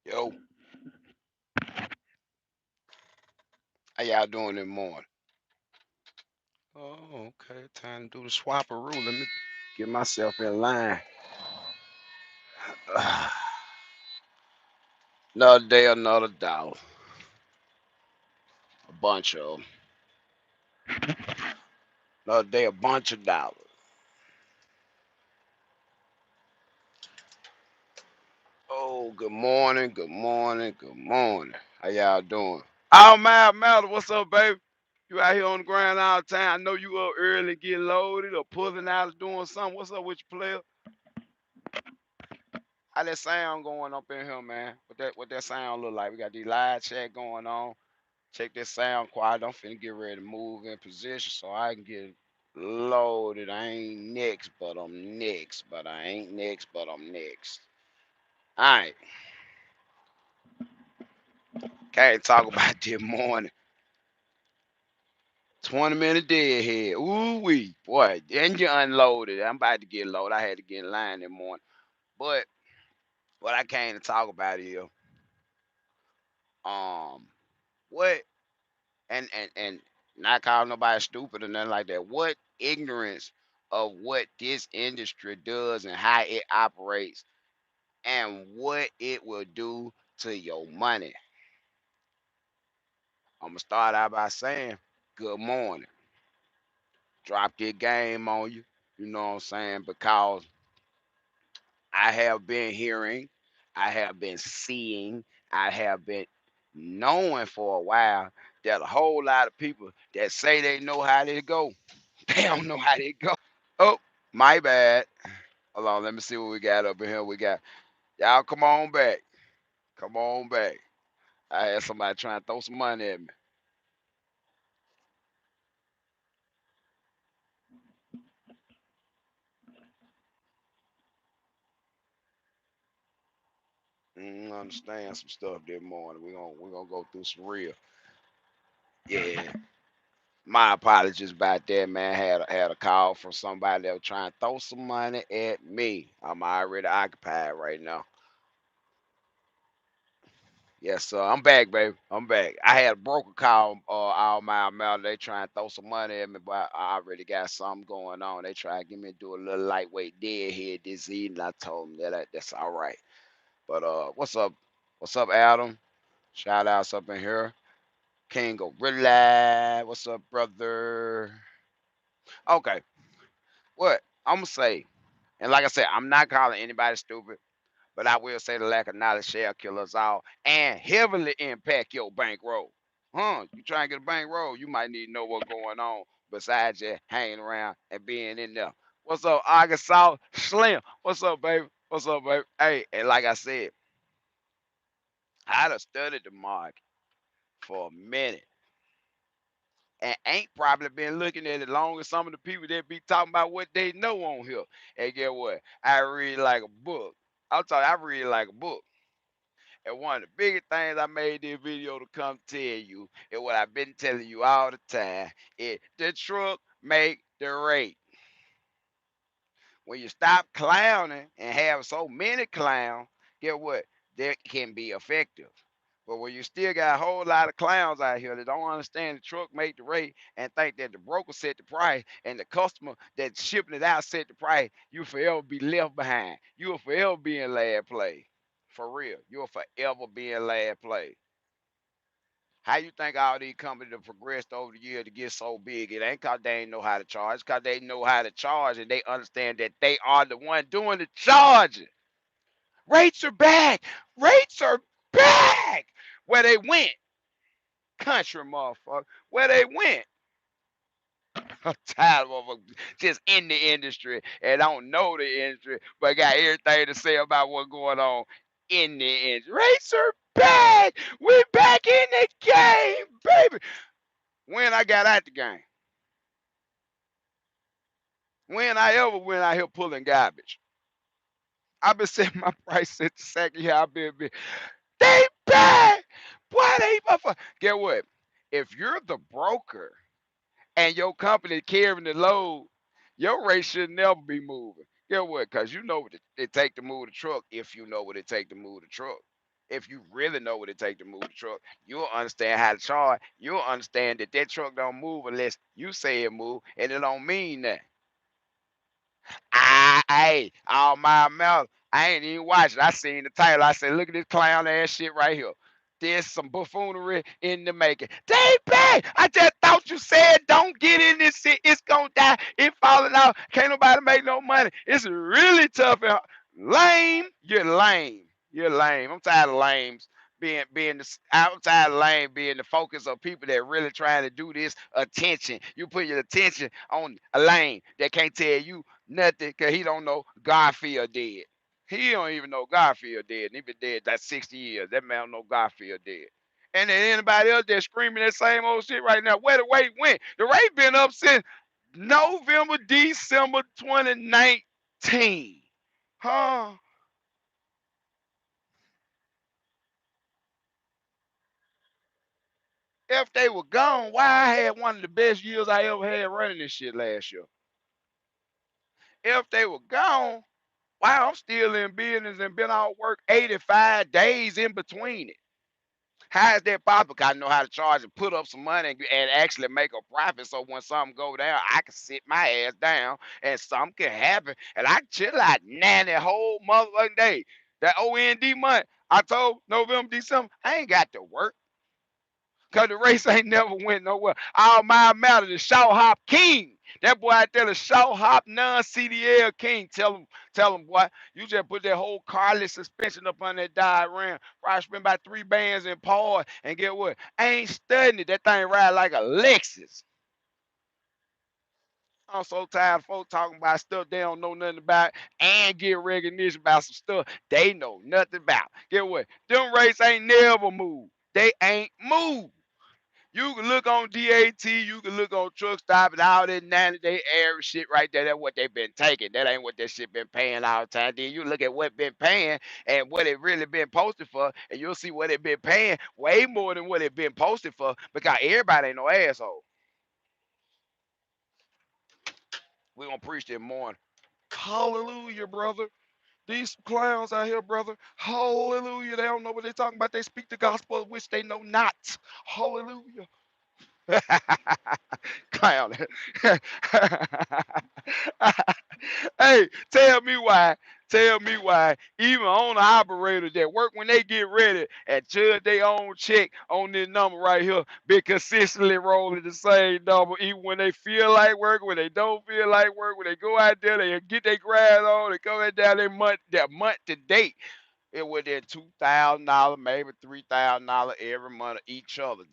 Yo, how y'all doing this morning? Oh, okay. Time to do the swapperoo. Let me get myself in line. Another day, another dollar. A bunch of 'em. Another day, a bunch of dollars. Oh, good morning, good morning, good morning. How y'all doing? Oh, Matter, what's up, baby? You out here on the ground all the time. I know you up early getting loaded or pulling out or doing something. What's up with your player? How that sound going up in here, man? What that sound look like? We got these live chat going on. Check this sound quiet. I'm finna get ready to move in position so I can get loaded. I ain't next, but I'm next. But I ain't next, but I'm next. Alright. Can't talk about this morning. 20-minute deadhead. Ooh wee. Boy, then you unloaded. I'm about to get loaded. I had to get in line this morning. But what I came to talk about is um what and not calling nobody stupid or nothing like that. What ignorance of what this industry does and how it operates and what it will do to your money. I'm gonna start out by saying good morning. Drop your game on you. You know what I'm saying? Because I have been hearing, I have been seeing, I have been knowing for a while that a whole lot of people that say they know how they go, they don't know how they go. Oh, my bad. Hold on, let me see what we got up in here. We got y'all. Come on back. Come on back. I had somebody trying to throw some money at me. Understand some stuff this morning. We gonna go through some real. Yeah. My apologies about that, man. Had a call from somebody that was trying to throw some money at me. I'm already occupied right now. Yes, sir. I'm back, baby. I'm back. I had a broker call all my amount. They trying to throw some money at me, but I already got something going on. They try to get me to do a little lightweight deadhead this evening. I told them that's all right. But what's up? What's up, Adam? Shout outs up in here. King Gorilla. What's up, brother? Okay. What I'm gonna say, and like I said, I'm not calling anybody stupid. But I will say the lack of knowledge shall kill us all and heavily impact your bankroll. You try and get a bankroll, you might need to know what's going on besides just hanging around and being in there. What's up, Arkansas Slim? What's up, baby? What's up, baby? Hey, and like I said, I done studied the market for a minute and ain't probably been looking at it long as some of the people that be talking about what they know on here. And get what? I read like a book. I'm talking, I read like a book. And one of the biggest things I made this video to come tell you is what I've been telling you all the time. Is the truck make the rate. When you stop clowning and have so many clowns, get what? That can be effective. But when you still got a whole lot of clowns out here that don't understand the truck make the rate and think that the broker set the price and the customer that's shipping it out set the price, you forever be left behind. You will forever be in last place. For real. You'll forever be in last place. How you think all these companies have progressed over the years to get so big? It ain't cause they ain't know how to charge, it's cause they know how to charge and they understand that they are the one doing the charging. Rates are back. Rates are back. Where they went, country motherfucker. Where they went. I'm tired of them just in the industry and don't know the industry, but got everything to say about what's going on in the industry. Rates are back. We back in the game, baby. When I got out the game, when I ever went out here pulling garbage, I've been setting my price since the second year I've been. They back. Why they motherfucker? Get what? If you're the broker and your company carrying the load, your rate should never be moving. Get what? Because you know what it take to move the truck if you know what it take to move the truck. If you really know what it takes to move the truck, you'll understand how to charge. You'll understand that that truck don't move unless you say it move, and it don't mean that. Hey, all my mouth. I ain't even watched it. I seen the title. I said, look at this clown ass shit right here. There's some buffoonery in the making. DP, I just thought you said don't get in this shit. It's gonna die. It's falling out. Can't nobody make no money. It's really tough. And lame. You're lame. You're lame. I'm tired of lames being the I'm tired of lame being the focus of people that really trying to do this attention. You put your attention on a lame that can't tell you nothing because he don't know Garfield dead. He don't even know Garfield dead. And he been dead that 60 years. That man don't know Garfield dead. And then anybody else that's screaming that same old shit right now, where the rate went? The rate been up since November, December 2019. Huh? If they were gone, why I had one of the best years I ever had running this shit last year? If they were gone, why I'm still in business and been out work 85 days in between it? How is that possible? Because I know how to charge and put up some money and actually make a profit. So when something go down, I can sit my ass down and something can happen. And I can chill out that whole motherfucking day. That OND month, October, November, December, I ain't got to work. Cause the race ain't never went nowhere. All my matter, the short hop king. That boy out there, the short hop non-CDL king. Tell him, boy, you just put that whole carless suspension up on that diagram. Probably spend about 3 bands in pause, and get what? I ain't studying it. That thing ride like a Lexus. I'm so tired of folks talking about stuff they don't know nothing about and get recognition about some stuff they know nothing about. Get what? Them races ain't never moved. They ain't moved. You can look on DAT, you can look on truck stop and all that 90-day average shit right there. That's what they been taking. That ain't what that shit been paying all the time. Then you look at what been paying and what it really been posted for, and you'll see what it been paying way more than what it been posted for because everybody ain't no asshole. We gonna preach this morning. Hallelujah, brother. These clowns out here, brother. Hallelujah. They don't know what they talking about. They speak the gospel of which they know not. Hallelujah. Clown. Hey, tell me why. Tell me why. Even owner operators that work when they get ready and judge their own check on this number right here, be consistently rolling the same number, even when they feel like working, when they don't feel like work, when they go out there, they get their grind on, they come down their month to date. It within $2,000, maybe $3,000 every month of each other.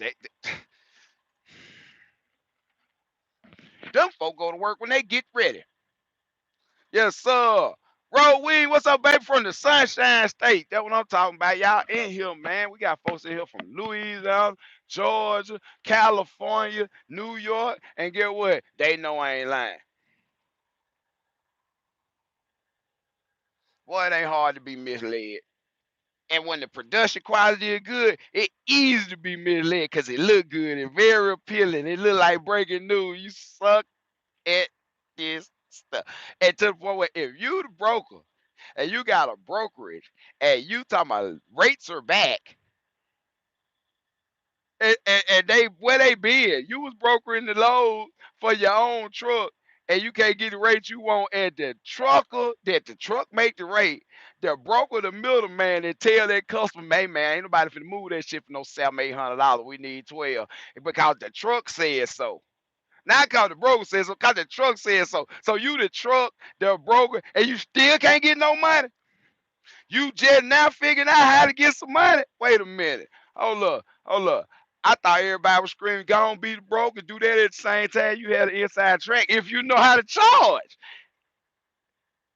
Them folk go to work when they get ready. Yes, sir. Roll weed, what's up, baby? From the Sunshine State. That's what I'm talking about. Y'all in here, man. We got folks in here from Louisiana, Georgia, California, New York, and get what? They know I ain't lying. Boy, it ain't hard to be misled. And when the production quality is good, it easy to be misled because it look good and very appealing. It look like breaking news. You suck at this stuff. And to the point where if you the broker and you got a brokerage and you talking about rates are back and they where they been, you was brokering the load for your own truck and you can't get the rate you want at the trucker that the truck make the rate. The broker, the middleman, and tell that customer, hey man, ain't nobody finna move that shit for no $700, $800. We need 12 because the truck says so. Not cause the broker says so, cause the truck says so. So you the truck, the broker, and you still can't get no money. You just now figuring out how to get some money. Wait a minute. Hold up. Hold up. I thought everybody was screaming, go on, be the broker, do that at the same time. You had an inside track if you know how to charge.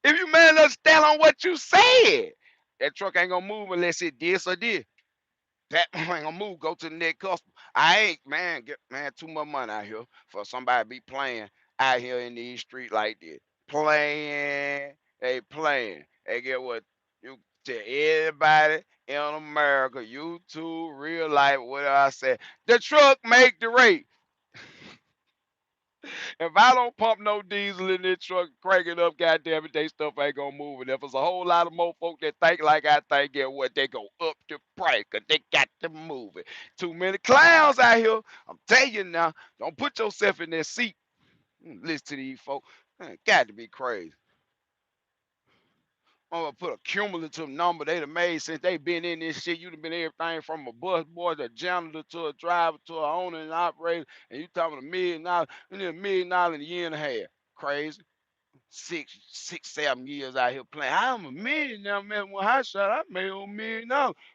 If you man enough to stand on what you said, that truck ain't gonna move unless it this or this. That ain't gonna move. Go to the next customer. I ain't man, too much money out here for somebody to be playing out here in these streets like this. Playing, they playing. They get what you tell everybody in America, YouTube, real life, what I say. The truck make the rate. If I don't pump no diesel in this truck, crank it up, goddamn it, they stuff ain't gonna move. And if it's a whole lot of more folk that think like I think, get what, they go up the price, cause they got to move it. Too many clowns out here. I'm telling you now, don't put yourself in that seat. Listen to these folks. Man, got to be crazy. I'm gonna put a cumulative number they done made since they been in this shit. You done been everything from a bus boy to a janitor to a driver to a owner and operator, and you talking $1 million, and then $1 million in a year and a half. Crazy. 7 years out here playing. I'm a millionaire, man. When I shot, I made $1 million.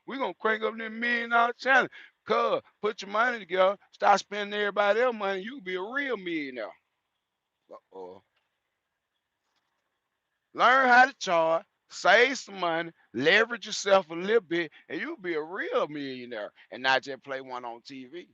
We gonna crank up this $1 million challenge. Cuz, put your money together, start spending everybody else's money, you be a real millionaire. Uh-oh. Learn how to charge, save some money, leverage yourself a little bit, and you'll be a real millionaire and not just play one on TV.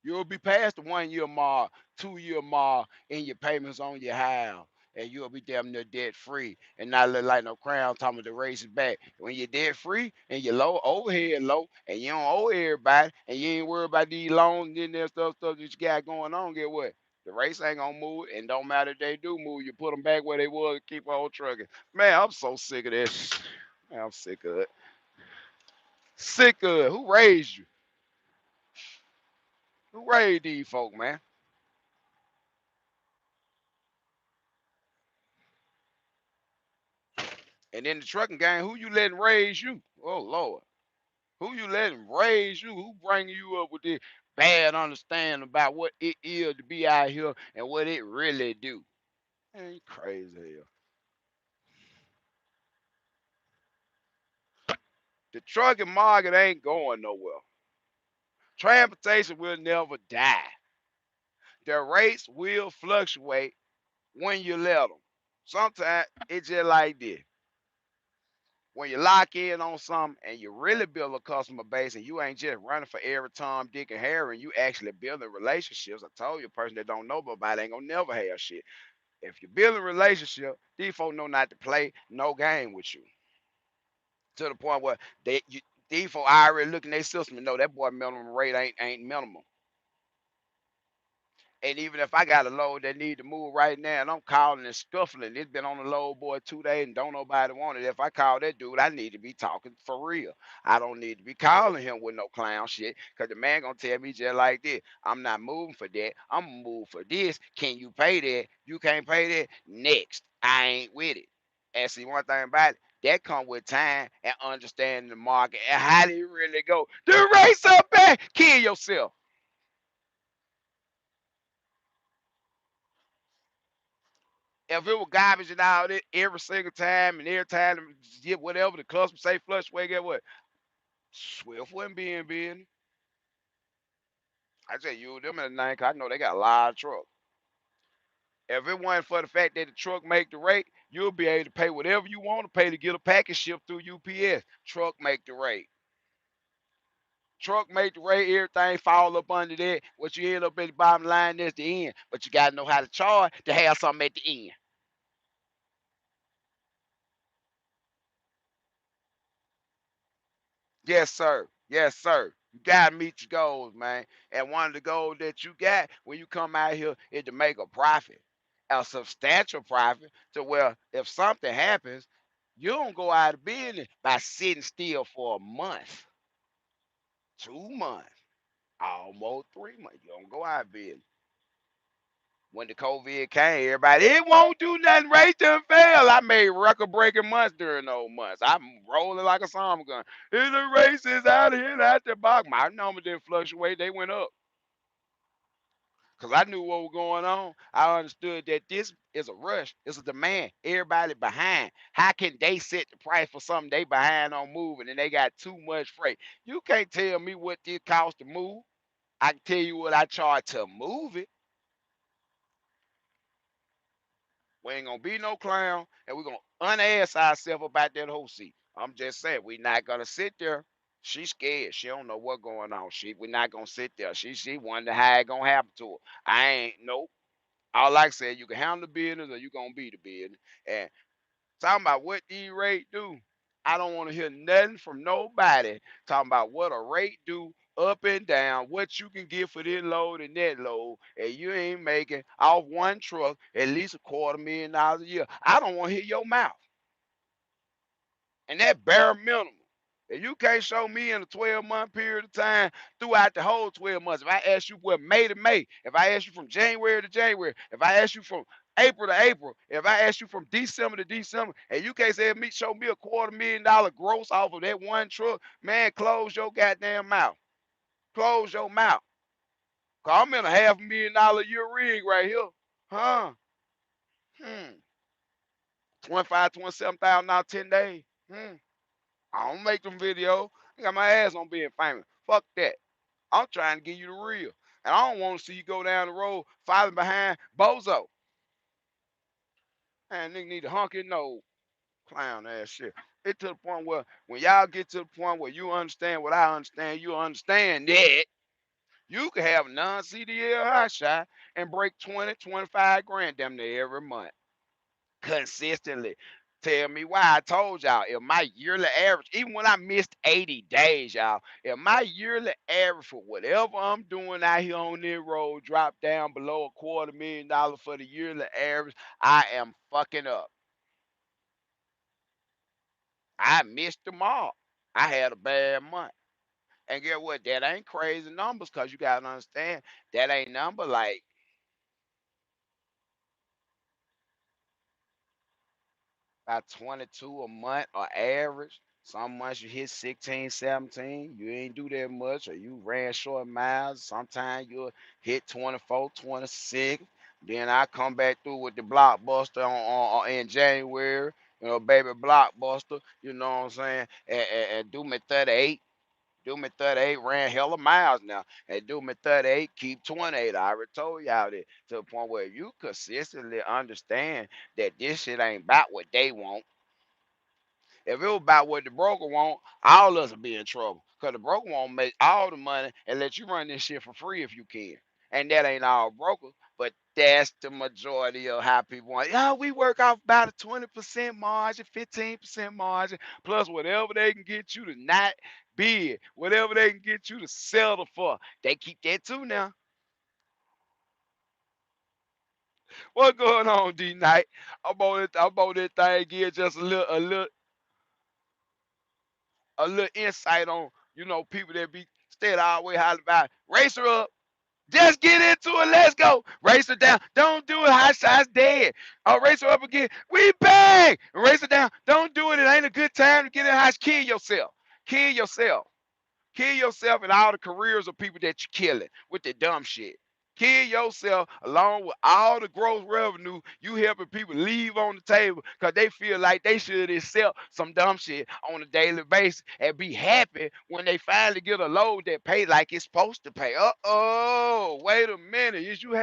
You'll be past the 1 year mark, 2 year mark in your payments on your house. And you'll be damn near debt free and not look like no crown talking about the race is back. When you're debt free and you're low overhead low and you don't owe everybody and you ain't worried about these loans and that stuff that you got going on, get what? The race ain't gonna move and don't matter if they do move, you put them back where they was and keep on trucking. Man, I'm so sick of this. Man, I'm sick of it. Sick of it. Who raised you? Who raised these folk, man? And in the trucking game, who you letting raise you? Oh Lord, who you letting raise you? Who bringing you up with this bad understanding about what it is to be out here and what it really do? Man, you crazy hell. The trucking market ain't going nowhere. Transportation will never die. The rates will fluctuate when you let them. Sometimes it's just like this. When you lock in on something and you really build a customer base and you ain't just running for every Tom, Dick, and Harry, and you actually building relationships. I told you, a person that don't know about it ain't gonna never have shit. If you build a relationship, these folks know not to play no game with you. To the point where these folks already looking their system and know that boy minimum rate ain't minimum. And even if I got a load that need to move right now and I'm calling and scuffling, it's been on the load boy 2 days and don't nobody want it. If I call that dude, I need to be talking for real. I don't need to be calling him with no clown shit because the man gonna tell me just like this. I'm not moving for that. I'm gonna move for this. Can you pay that? You can't pay that? Next. I ain't with it. And see one thing about it, that come with time and understanding the market and how they really go. The race up back, kill yourself. If it was garbage and all that every single time and every time get whatever the customer say fluctuate, get what? Swift wouldn't be in business. I tell you, them in the nine, 'cause I know they got a lot of trucks. If it wasn't for the fact that the truck make the rate, you'll be able to pay whatever you want to pay to get a package shipped through UPS. Truck make the rate. Truck make the rate, everything fall up under that. What you end up at the bottom line is the end. But you gotta know how to charge to have something at the end. Yes, sir. Yes, sir. You gotta meet your goals, man. And one of the goals that you got when you come out here is to make a profit, a substantial profit, to where if something happens, you don't go out of business by sitting still for a month, 2 months, almost 3 months. You don't go out of business. When the COVID came, everybody, it won't do nothing, race done fail. I made record breaking months during those months. I'm rolling like a song gun. If the race is out of here, out the box. My number didn't fluctuate, they went up. Because I knew what was going on. I understood that this is a rush, it's a demand. Everybody behind. How can they set the price for something they behind on moving and they got too much freight? You can't tell me what this costs to move. I can tell you what I charge to move it. We ain't gonna be no clown, and we're gonna unass ourselves about that whole seat. I'm just saying, we not gonna sit there. She's scared. She don't know what going on. We're not gonna sit there. She wonder how it gonna happen to her. I ain't nope. All I said, you can handle the business or you gonna be the business. And talking about what these rate do, I don't want to hear nothing from nobody talking about what a rate do up and down what you can get for this load and that load, and you ain't making off one truck at least $250,000 a year. I don't want to hear your mouth. And that bare minimum. If you can't show me in a 12-month period of time throughout the whole 12 months, if I ask you what May to May, if I ask you from January to January, if I ask you from April to April, if I ask you from December to December, and you can't say me show me $250,000 gross off of that one truck, man, close your goddamn mouth. Close your mouth. Cause I'm in a $500,000 a year rig right here. Huh? 25, 27,000 now 10 days. I don't make them videos. I got my ass on being famous. Fuck that. I'm trying to give you the real. And I don't want to see you go down the road following behind Bozo. Man, nigga need to honk his nose. Clown ass shit. It's to the point where when y'all get to the point where you understand what I understand, you understand that you can have a non-CDL hot shot and break 20, 25 grand damn near every month. Consistently. Tell me why. I told y'all, if my yearly average, even when I missed 80 days, y'all, if my yearly average for whatever I'm doing out here on this road drop down below $250,000 for the yearly average, I am fucking up. I missed them all. I had a bad month. And get what? That ain't crazy numbers, because you gotta understand that ain't number like about 22 a month or average. Some months you hit 16, 17. You ain't do that much, or you ran short miles. Sometimes you'll hit 24, 26. Then I come back through with the blockbuster in January. You know, baby blockbuster. You know what I'm saying? And do me 38. Do me 38, ran hella miles now. And do me 38, keep 28. I already told y'all that, to the point where you consistently understand that this shit ain't about what they want. If it was about what the broker want, all of us would be in trouble. Because the broker won't make all the money and let you run this shit for free if you can. And that ain't all brokers, but that's the majority of how people want. Yeah, we work off about a 20% margin, 15% margin, plus whatever they can get you to not bid, whatever they can get you to settle for. They keep that too now. What's going on, D Night? I'm on that thing here, just a little insight on, people that be staying all the way hollering about race her up. Just get into it. Let's go. Race her down. Don't do it. Hot shots dead. I'll race her up again. We bang. Race her down. Don't do it. It ain't a good time to get in hot. Kill yourself. Kill yourself. Kill yourself and all the careers of people that you're killing with the dumb shit. Kill yourself along with all the gross revenue you helping people leave on the table because they feel like they should accept some dumb shit on a daily basis and be happy when they finally get a load that pay like it's supposed to pay. Uh-oh, wait a minute. Is you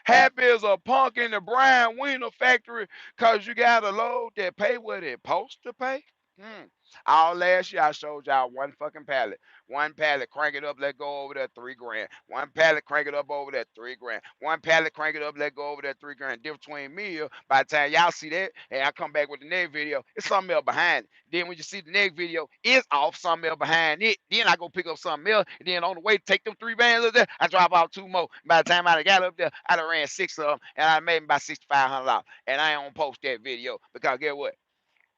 happy as a punk in the Brian Wiener factory because you got a load that pay what it's supposed to pay? Hmm. All last year I showed y'all one fucking pallet. One pallet, crank it up, let go over there, 3 grand. One pallet, crank it up over there, 3 grand. One pallet, crank it up, let go over there, 3 grand. Difference between me here, by the time y'all see that, and I come back with the next video, it's something else behind it. Then when you see the next video, it's off something else behind it. Then I go pick up something else, and then on the way to take them 3 bands up there, I drop off two more. By the time I got up there, I done ran six of them, and I made about $6,500. And I ain't gonna post that video because guess what?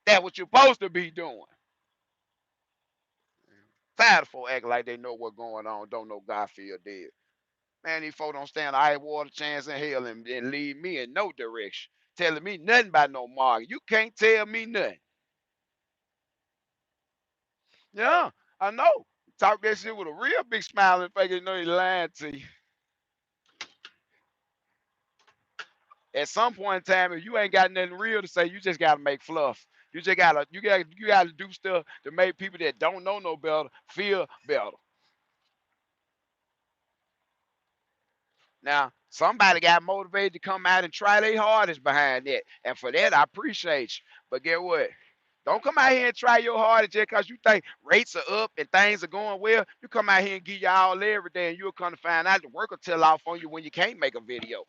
That's what you're supposed to be doing. Tired of folks acting like they know what's going on, don't know God feel dead. Man, these folks don't stand a high water chance in hell and lead me in no direction. Telling me nothing about no market. You can't tell me nothing. Yeah, I know. Talk that shit with a real big smile and face, you know they lying to you. At some point in time, if you ain't got nothing real to say, you just gotta make fluff. You gotta do stuff to make people that don't know no better feel better. Now, somebody got motivated to come out and try their hardest behind that. And for that, I appreciate you. But get what? Don't come out here and try your hardest just because you think rates are up and things are going well. You come out here and give you all every day, and you'll come to find out the work will tell off on you when you can't make a video.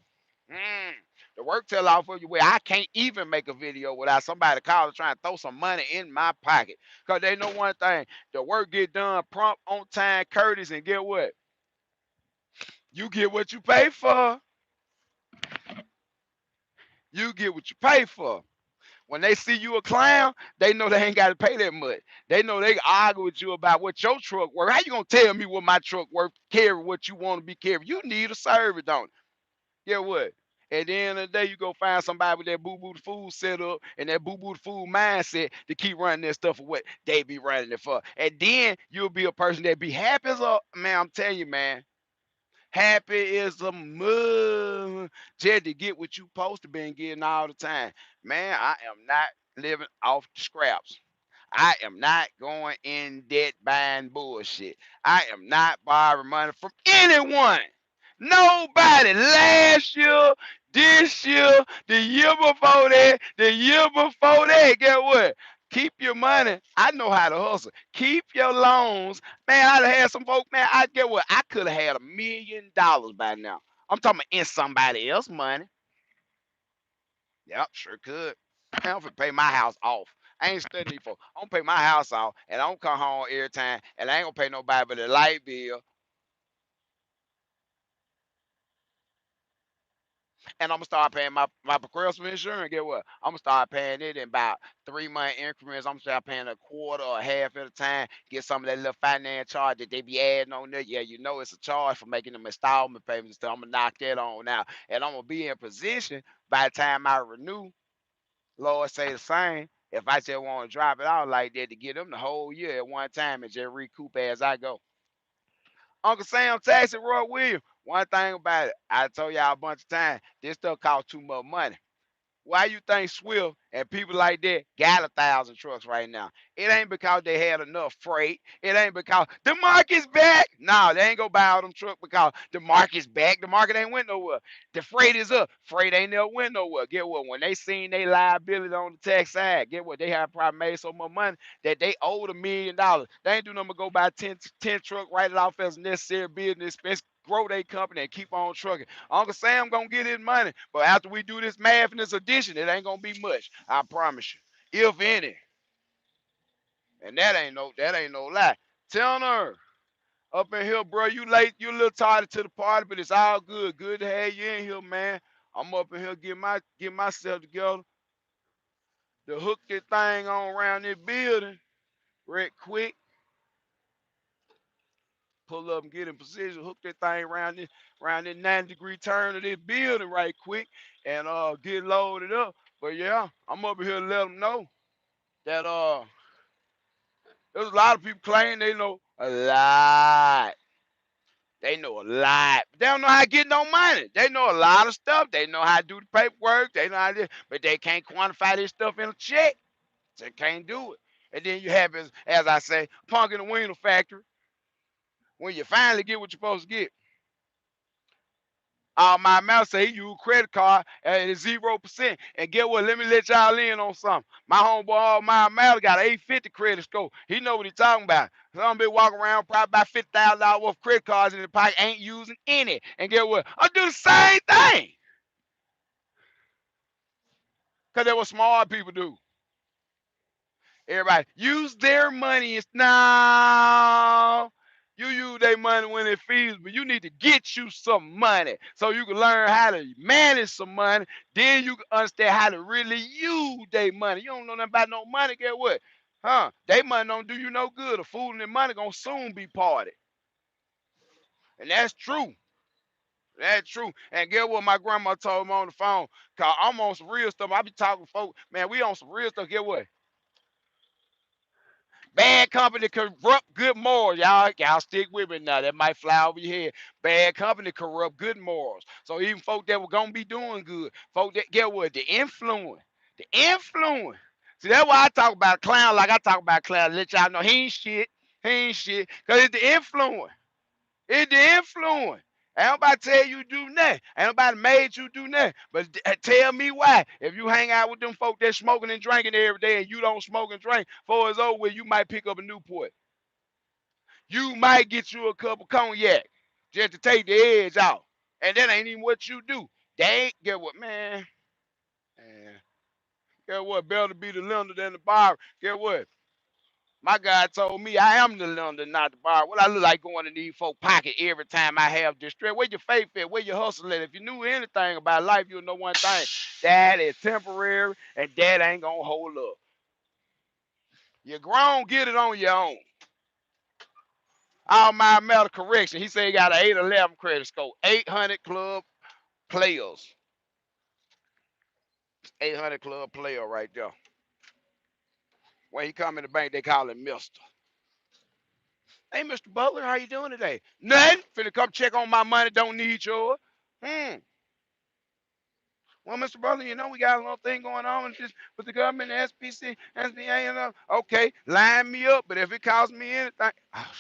Mm, the work tell off of you where I can't even make a video without somebody calling trying to throw some money in my pocket. Cause they know one thing, the work get done prompt, on time, courteous, and get what? You get what you pay for. You get what you pay for. When they see you a clown, they know they ain't got to pay that much. They know they can argue with you about what your truck worth. How you gonna tell me what my truck worth? Carry what you want to be carried. You need a service, don't you? Get what? At the end of the day, you go find somebody with that boo-boo the food set up and that boo-boo the food mindset to keep running their stuff for what they be running it for. And then you'll be a person that be happy as a man. I'm telling you, man. Happy is a mug. Just to get what you supposed to be getting all the time. Man, I am not living off the scraps. I am not going in debt buying bullshit. I am not borrowing money from anyone. Nobody. Last year, this year, the year before that, the year before that. Get what? Keep your money. I know how to hustle. Keep your loans. Man, I'd have had some folks, man. I get what? I could have had $1 million by now. I'm talking about in somebody else's money. Yep, sure could. I'm finna pay my house off. I ain't studying these folks. I'm gonna pay my house off, and I'm gonna come home every time, and I ain't gonna pay nobody but the light bill, and I'm gonna start paying my progressive insurance. Get what? I'm gonna start paying it in about 3 month increments. I'm gonna start paying a quarter or half at a time. Get some of that little finance charge that they be adding on there. Yeah, you know it's a charge for making them installment payments. So I'm gonna knock that on out, and I'm gonna be in position by the time I renew. Lord say the same. If I just want to drop it out like that to get them the whole year at one time and just recoup as I go. Uncle Sam Taxi Roy Williams. One thing about it, I told y'all a bunch of times, this stuff costs too much money. Why you think Swift and people like that got 1,000 trucks right now? It ain't because they had enough freight. It ain't because the market's back. No, they ain't gonna buy all them trucks because the market's back. The market ain't went nowhere. The freight is up. Freight ain't never went nowhere. Get what? When they seen their liability on the tax side, get what? They have probably made so much money that they owed $1 million. They ain't do nothing but go buy 10 truck, write it off as necessary business expense, grow their company and keep on trucking. Uncle Sam gonna get his money, but after we do this math and this addition, it ain't gonna be much. I promise you, if any. And that ain't no lie. Tell her up in here, bro. You late? You a little tired to the party, but it's all good. Good to have you in here, man. I'm up in here get myself together to hook this thing on around this building, right quick. Pull up and get in position, hook that thing around this 90-degree turn of this building right quick, and get loaded up. But yeah, I'm up here to let them know that there's a lot of people claiming they know a lot. They know a lot. They don't know how to get no money. They know a lot of stuff. They know how to do the paperwork. They know how to, but they can't quantify this stuff in a check. They can't do it. And then you have, as I say, punk in the wiener factory. When you finally get what you're supposed to get, my mouth say he use credit card at 0%. And get what? Let me let y'all in on something. My homeboy, my mouth got an 850 credit score. He know what he talking about. Some be walking around probably about $50,000 worth of credit cards in the pocket, ain't using any. And get what? I do the same thing. Cause that's what smart people do. Everybody use their money. It's now. You use their money when it feels, but you need to get you some money so you can learn how to manage some money. Then you can understand how to really use their money. You don't know nothing about no money. Get what? Huh? They money don't do you no good. The food and the money gonna soon be parted. And that's true. That's true. And get what my grandma told me on the phone. Cause I'm on some real stuff. I be talking to folks, man, we on some real stuff. Get what? Bad company corrupt good morals. Y'all stick with me now. That might fly over your head. Bad company corrupt good morals. So even folk that were gonna be doing good, folk that get what? The influence. The influence. See, that's why I talk about clown like I talk about clown. Let y'all know he ain't shit. He ain't shit. Cause it's the influence. It's the influence. Ain't nobody tell you do nothing. Ain't nobody made you do nothing. But tell me why. If you hang out with them folk that smoking and drinking every day and you don't smoke and drink, before it's over with, you might pick up a Newport. You might get you a cup of cognac just to take the edge out. And that ain't even what you do. They ain't get what, man. Man, get what? Better to be the lender than the borrower. Get what? My God told me I am the lender, not the borrower. What I look like going in these folk pocket every time I have distress? Where your faith at? Where your hustle at? If you knew anything about life, you'll know one thing. That is temporary, and that ain't gonna hold up. You're grown, get it on your own. All my medical correction. He said he got an 811 credit score. 800 club players. 800 club player right there. When he come in the bank, they call him Mister. Hey, Mr. Butler, how you doing today? Nothing. Finna come check on my money. Don't need yours. Well, Mr. Butler, you know we got a little thing going on just with the government, the SPC, SBA, and okay, line me up. But if it costs me anything, oh,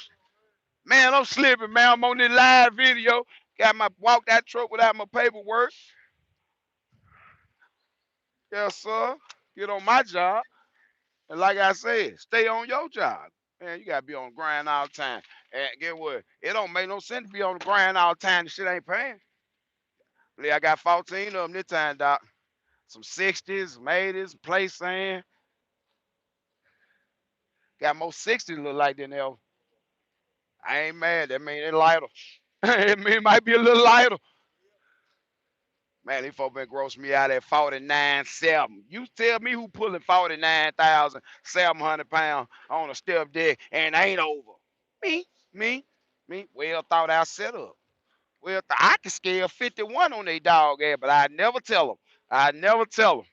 man, I'm slipping, man. I'm on this live video. Got my walk that truck without my paperwork. Yes, sir. Get on my job. And like I said, stay on your job. Man, you gotta be on the grind all the time. And get what? It don't make no sense to be on the grind all the time. The shit ain't paying. I got 14 of them this time, doc. Some 60s, some 80s, some play sand. Got more 60s look like than ever. I ain't mad. That mean it lighter. It mean it might be a little lighter. Man, these folks been grossing me out at 49.7. You tell me who pulling 49,700 pounds on a step deck and ain't over. Me, me, me. Well thought out setup. Well, I can scale 51 on they dog ass, but I never tell them. I never tell them.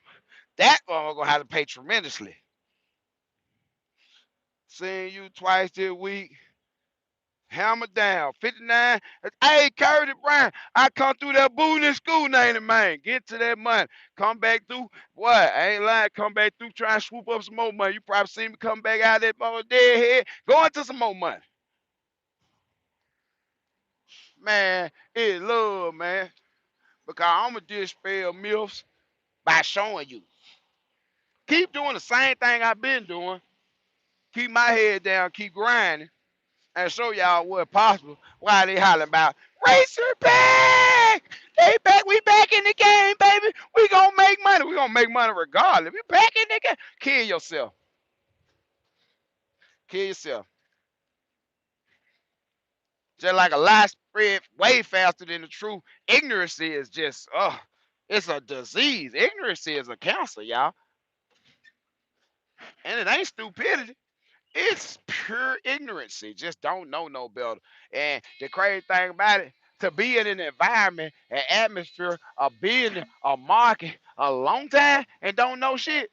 That one I'm gonna have to pay tremendously. Seeing you twice this week. Hammer down. 59. Hey, Curtis Brown, I come through that booting in school, ain't it, man? Get to that money. Come back through. What? I ain't lying. Come back through, try and swoop up some more money. You probably see me come back out of that dead head, going to some more money. Man, it's love, man. Because I'm going to dispel myths by showing you. Keep doing the same thing I've been doing. Keep my head down, keep grinding, and show y'all what possible. Why they hollering about Racer back? They back. We back in the game, baby. We gonna make money. We gonna make money regardless. We back in the game. Kill yourself. Kill yourself. Just like a lie spread way faster than the truth. Ignorance is just, it's a disease. Ignorance is a cancer, y'all. And it ain't stupidity. It's pure ignorance. Just don't know no better. And the crazy thing about it, to be in an environment, an atmosphere, a business, a market, a long time and don't know shit,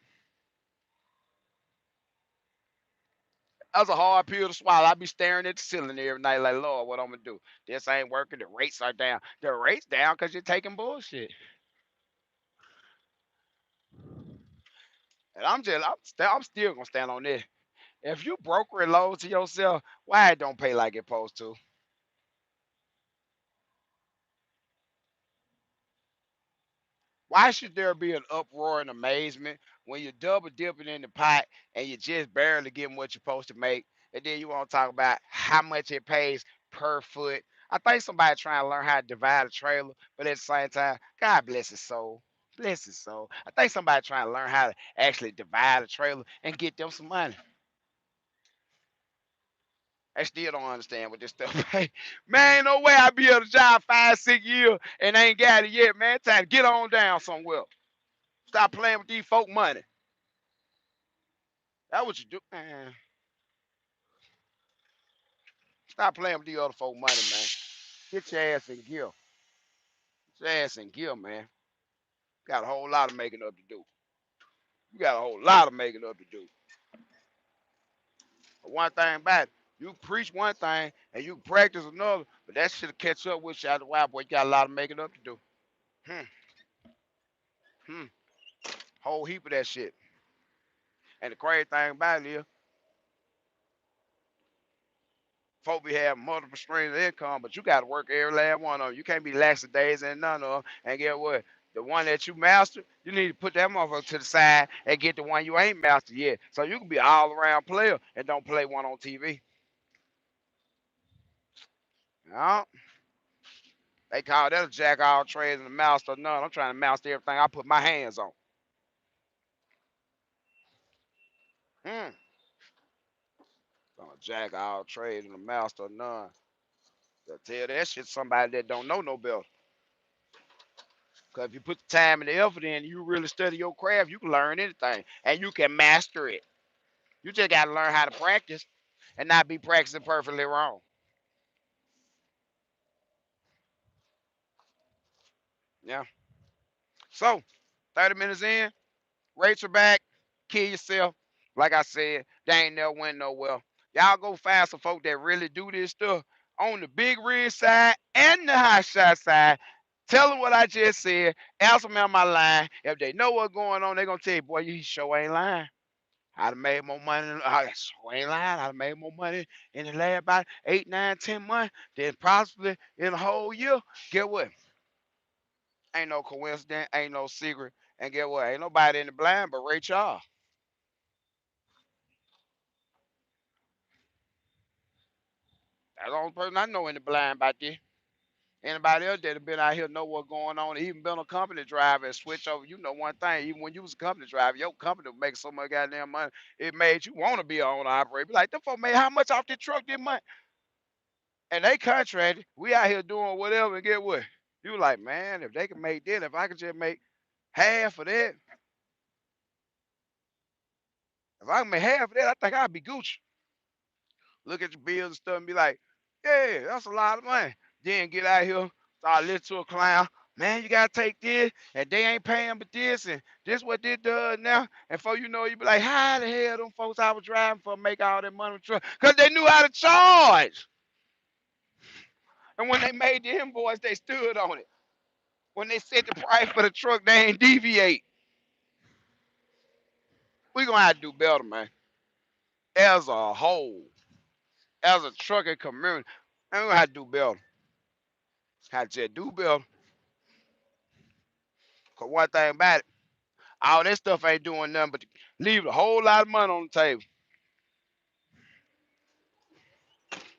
that's a hard pill to swallow. I be staring at the ceiling every night like, Lord, what I'm gonna do? This ain't working. The rates are down. The rates down because you're taking bullshit. And I'm still gonna stand on this. If you broker and loan to yourself, why it don't pay like it's supposed to? Why should there be an uproar and amazement when you're double dipping in the pot and you're just barely getting what you're supposed to make? And then you want to talk about how much it pays per foot. I think somebody trying to learn how to divide a trailer, but at the same time, God bless his soul. Bless his soul. I think somebody trying to learn how to actually divide a trailer and get them some money. I still don't understand what this stuff pay. Man, ain't no way I be at a job 5, 6 years and ain't got it yet, man. Time to get on down somewhere. Stop playing with these folk money. That's what you do, man. Stop playing with these other folk money, man. Get your ass in gear. Get your ass in gear, man. Got a whole lot of making up to do. You got a whole lot of making up to do. But one thing about it, you preach one thing and you practice another, but that shit'll catch up with you after a while, boy. You got a lot of making up to do. Hmm. Hmm. Whole heap of that shit. And the crazy thing about it is, folk be having multiple streams of income, but you got to work every last one of them. You can't be lackadays in none of them. And get what? The one that you master, you need to put that motherfucker to the side and get the one you ain't mastered yet. So you can be an all around player and don't play one on TV. Yeah. They call that a jack of all trades and a master of none. I'm trying to master everything I put my hands on. Mm. I'm a jack of all trades and a master of none. I tell that shit to somebody that don't know no better. Because if you put the time and the effort in, you really study your craft, you can learn anything and you can master it. You just got to learn how to practice and not be practicing perfectly wrong. Yeah. So, 30 minutes in, rates are back. Kill yourself. Like I said, they ain't never went nowhere. Y'all go find some folk that really do this stuff on the big rig side and the high shot side. Tell them what I just said. Ask them on my line. If they know what's going on, they're going to tell you, boy, you sure ain't lying. I'd have made more money. I sure ain't lying. I'd have made more money in the last about 8, 9, 10 months than possibly in a whole year. Get what? Ain't no coincidence. Ain't no secret. And get what? Ain't nobody in the blind but Ray Charles. That's the only person I know in the blind about this. Anybody else that have been out here know what's going on, even been a company driver and switch over. You know one thing, even when you was a company driver, your company was making so much goddamn money, it made you want to be an owner operator. Be like, them folks made how much off this truck this month? And they contracted. We out here doing whatever and get what? You like, man, if they can make that, if I could just make half of that, if I can make half of that, I think I'd be Gucci. Look at your bills and stuff and be like, yeah, that's a lot of money. Then get out here, start listening to a clown. Man, you gotta take this, and they ain't paying but this, and this what they does now. And before you know, you be like, how the hell them folks I was driving for make all that money? Because they knew how to charge. And when they made the invoice, they stood on it. When they set the price for the truck, they ain't deviate. We gonna have to do better, man. As a whole, as a trucking community, man, we gonna have to do better. Have to just do better. Cause one thing about it, all that stuff ain't doing nothing but leave a whole lot of money on the table.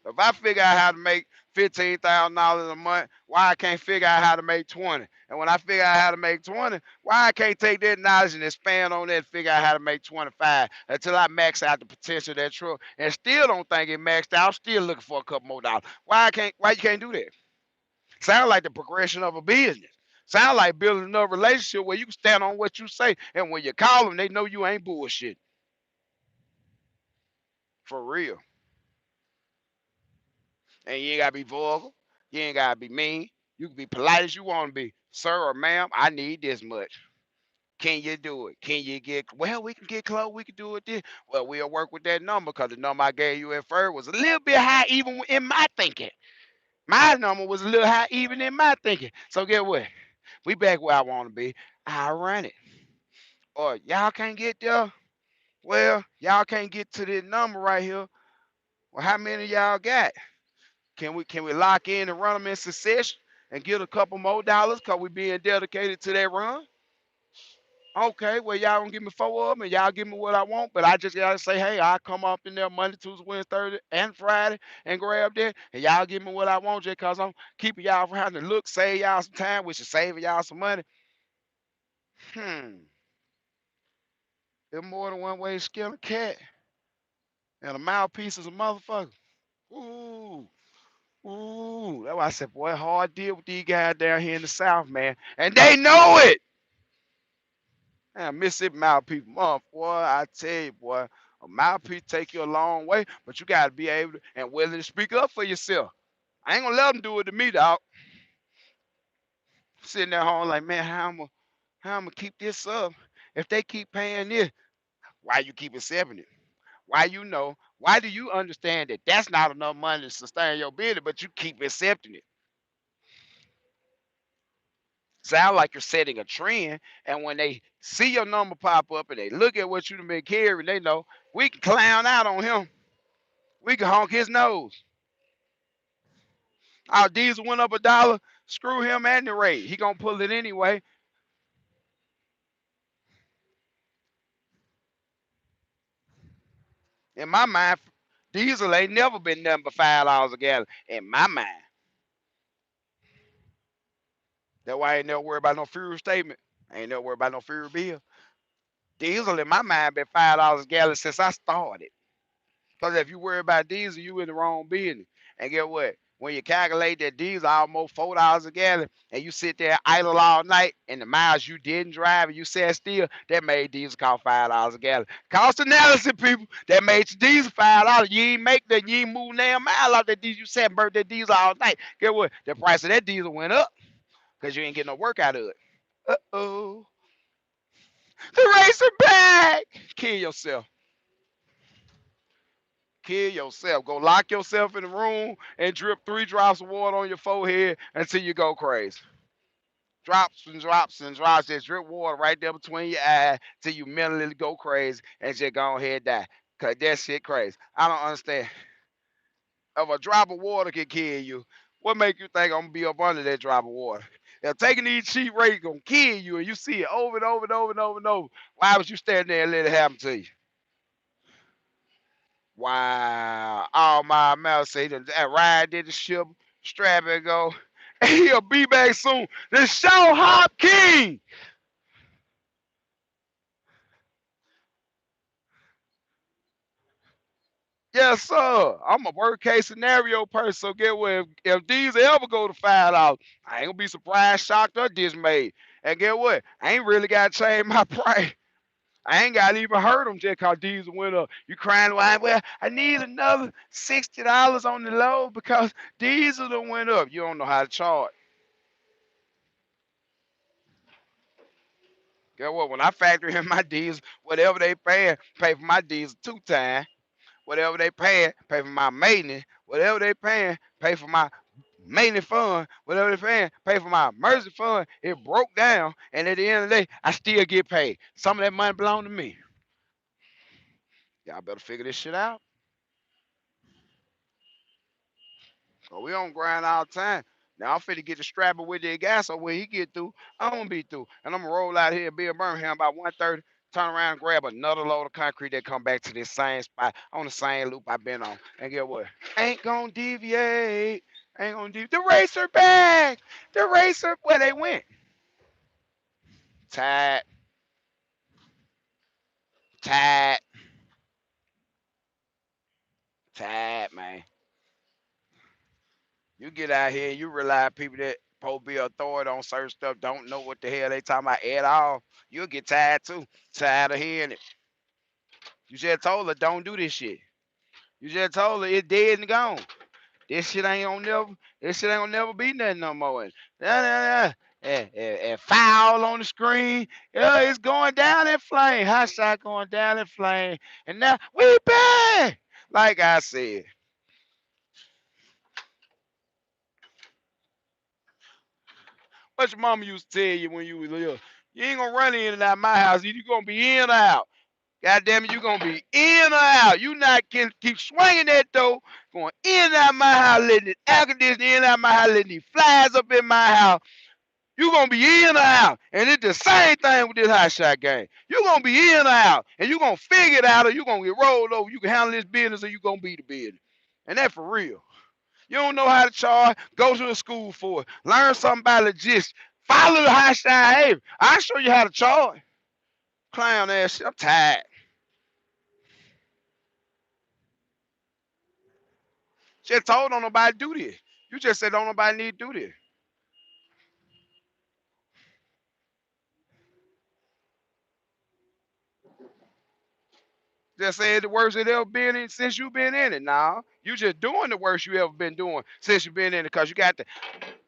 If I figure out how to make $15,000 a month, why I can't figure out how to make 20? And when I figure out how to make 20, why I can't take that knowledge and expand on that and figure out how to make 25 until I max out the potential of that truck and still don't think it maxed out, still looking for a couple more dollars. Why you can't do that? Sound like the progression of a business. Sound like building another relationship where you can stand on what you say, and when you call them, they know you ain't bullshit. For real. And you ain't gotta be vulgar. You ain't gotta be mean. You can be polite as you want to be. Sir or ma'am, I need this much. Can you do it? Can you get, well, we can get close, we can do it this. Well, we'll work with that number because the number I gave you at first was a little bit high even in my thinking. My number was a little high even in my thinking. So get what? We back where I want to be. I run it. Or y'all can't get there. Well, y'all can't get to this number right here. Well, how many of y'all got? Can we lock in and run them in succession and get a couple more dollars because we being dedicated to that run? Okay, well y'all gonna give me 4 of them and y'all give me what I want, but I just gotta say, hey, I come up in there Monday, Tuesday, Wednesday, Thursday, and Friday and grab that, and y'all give me what I want just cause I'm keeping y'all from having to look, save y'all some time, which is saving y'all some money. Hmm. There's more than one way to skin a cat, and a mouthpiece is a motherfucker. Ooh. Ooh, that's why I said, boy, hard deal with these guys down here in the South, man. And they know it. Man, Mississippi mouthpiece, boy, I tell you, boy, a mouthpiece take you a long way, but you got to be able to and willing to speak up for yourself. I ain't gonna let them do it to me, dog. Sitting there home like, man, how I'm gonna keep this up? If they keep paying this, why you keep accepting it? Why you know? Why do you understand that that's not enough money to sustain your business, but you keep accepting it? Sound like you're setting a trend, and when they see your number pop up and they look at what you've been carrying, they know we can clown out on him. We can honk his nose. Our diesel went up $1. Screw him and the rate. He gonna pull it anyway. In my mind, diesel ain't never been nothing but $5 a gallon. In my mind, That's why I ain't never worried about no fuel statement. I ain't never worried about no fuel bill. Diesel in my mind been $5 a gallon since I started. Because if you worry about diesel, you in the wrong business. And get what? When you calculate that diesel almost $4 a gallon, and you sit there idle all night, and the miles you didn't drive and you sat still, that made diesel cost $5 a gallon. Cost analysis, people, that made your diesel $5. You ain't make that, you ain't move damn mile out that diesel. You sat and burnt that diesel all night. Get what? The price of that diesel went up because you ain't getting no work out of it. Uh-oh. The racer back. Kill yourself. Kill yourself. Go lock yourself in the room and drip 3 drops of water on your forehead until you go crazy. Drops and drops and drops. Just drip water right there between your eyes till you mentally go crazy and just go ahead and die. Cause that shit crazy. I don't understand. If a drop of water can kill you, what make you think I'm gonna be up under that drop of water? If taking these cheap rates gonna kill you and you see it over and over and over and over and over, why would you stand there and let it happen to you? Wow. All my mouth say that ride did the ship, strap and go. And he'll be back soon. The show Hop King. Yes, sir. I'm a worst case scenario person. So get what? If these ever go to $5, I ain't gonna be surprised, shocked, or dismayed. And get what? I ain't really gotta change my price. I ain't got to even hurt them just cause diesel went up. You crying why? Well, I need another $60 on the low because diesel done went up. You don't know how to charge. Guess what? When I factor in my diesel, whatever they pay for my diesel 2 times. Whatever they pay for my maintenance. Whatever they pay for my maintenance fund. Whatever they pay for my emergency fund. It broke down, and at the end of the day, I still get paid. Some of that money belong to me. Y'all better figure this shit out. So we don't grind all the time. Now I'm finna get the strapper with the gas so when he get through, I'm gonna be through. And I'm gonna roll out here and be in Birmingham about 1:30, turn around and grab another load of concrete that come back to this same spot on the same loop I've been on. And get what? Ain't gonna deviate. Ain't gonna deviate. The racer back. The racer, where they went? Tired, tired, tired, man. You get out here and you realize people that supposed to be authority on certain stuff don't know what the hell they talking about at all. You'll get tired too. Tired of hearing it. You just told her don't do this shit. You just told her it's dead and gone. This shit ain't gonna never. This shit ain't gonna never be nothing no more. And foul on the screen. Yeah, it's going down in flame. Hot shot going down in flame. And now we back. Like I said, what your mama used to tell you when you was little. You ain't gonna run in and out my house. You gonna be in or out. God damn it, you gonna be in or out. You not can keep swinging that door, going in and out my house, letting it air conditioning in and out my house, letting these flies up in my house. You gonna be in or out. And it's the same thing with this hot shot game. You gonna be in or out. And you gonna figure it out or you gonna get rolled over. You can handle this business or you gonna be the business. And that's for real. You don't know how to charge, go to the school for it. Learn something about logistics. Follow the hot shot. Hey, I'll show you how to charge. Clown ass shit. I'm tired. Just told don't nobody do this. You just said don't nobody need to do this. Just said the worst it ever been in since you been in it. Now you just doing the worst you ever been doing since you been in it because you got the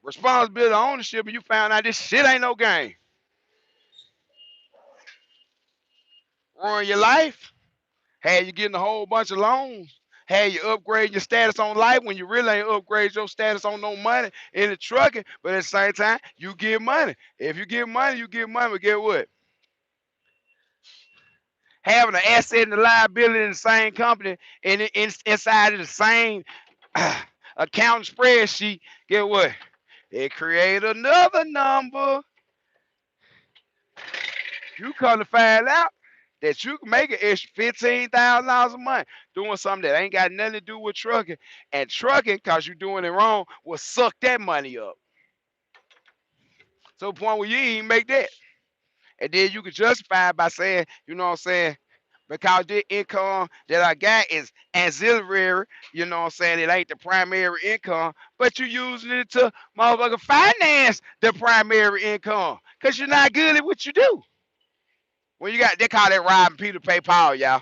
responsibility of ownership and you found out this shit ain't no game. Ruin your life. Had you getting a whole bunch of loans. Had you upgrade your status on life when you really ain't upgrade your status on no money in the trucking. But at the same time, you get money. If you get money, you get money. But get what? Having an asset and a liability in the same company and inside of the same accounting spreadsheet, get what? It create another number. You come to find out that you can make an extra $15,000 a month doing something that ain't got nothing to do with trucking. And trucking, cause you're doing it wrong, will suck that money up. So the point where you ain't even make that. And then you can justify it by saying, you know what I'm saying, because the income that I got is ancillary, you know what I'm saying, it ain't the primary income, but you using it to motherfucker finance the primary income. Cause you're not good at what you do. When you got, they call that robbing Peter to pay Paul, y'all.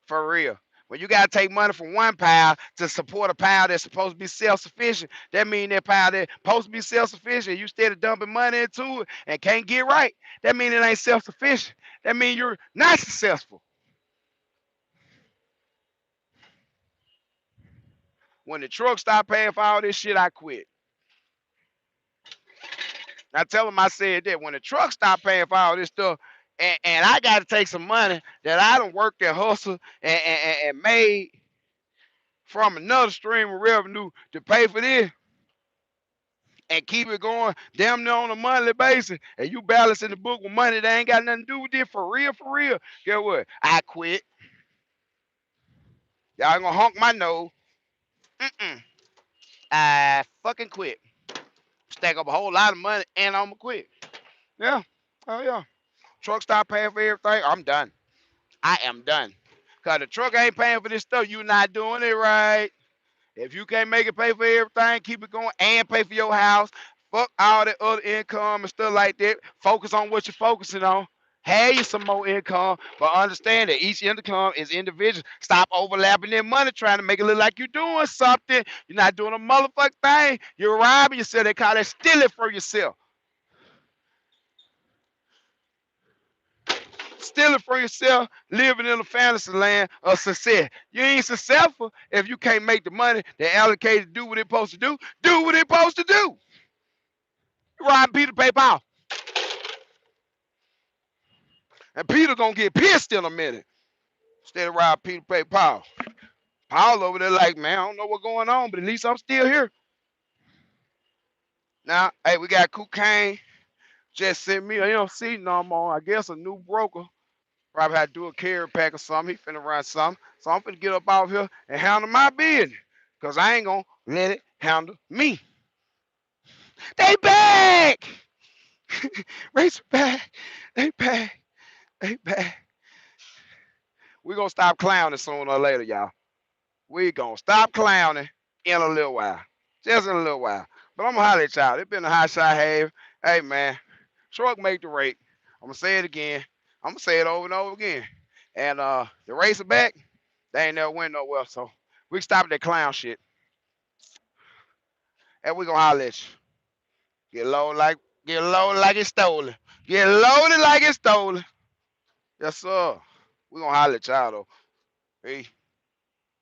For real. When you gotta take money from one pile to support a pile that's supposed to be self-sufficient, that mean that pile that's supposed to be self-sufficient, you instead of dumping money into it and can't get right, that mean it ain't self-sufficient. That mean you're not successful. When the truck stopped paying for all this shit, I quit. I tell them I said that when the truck stopped paying for all this stuff, and I got to take some money that I done worked and hustled and made from another stream of revenue to pay for this and keep it going damn near on a monthly basis, and you balancing the book with money that ain't got nothing to do with it for real, guess what? I quit. Y'all ain't gonna honk my nose. Mm-mm. I fucking quit. Stack up a whole lot of money and I'm gonna quit. Yeah. Oh yeah. Truck stop paying for everything. I'm done. I am done. Cause the truck ain't paying for this stuff. You not doing it right. If you can't make it pay for everything, keep it going and pay for your house. Fuck all the other income and stuff like that. Focus on what you're focusing on. Have you some more income, but understand that each income is individual. Stop overlapping their money, trying to make it look like you're doing something. You're not doing a motherfucking thing. You're robbing yourself. They call that stealing for yourself. Stealing for yourself, living in a fantasy land of success. You ain't successful if you can't make the money that allocated to do what it's supposed to do. Do what it's supposed to do. Rob Peter pay Paul. And Peter gonna get pissed in a minute. Instead of rob Peter pay Paul. Paul over there like, man, I don't know what's going on, but at least I'm still here. Now, hey, we got cocaine. Just sent me, you don't see no more. I guess a new broker. Probably had to do a carry pack or something. He finna run something. So I'm finna get up out here and handle my business. Cause I ain't gonna let it handle me. They back! Race back. They back. They back. We gonna stop clowning sooner or later, y'all. We gonna stop clowning in a little while. Just in a little while. But I'm gonna holler at y'all. It's been a hot shot have. Hey man, truck make the rate. I'm gonna say it again. I'm gonna say it over and over again. And the racer back, they ain't never went nowhere. So we stop that clown shit. And we gonna holler at you. Get loaded like it's stolen. Get loaded like it's stolen. Yes, sir. We gonna holler at y'all though. Hey.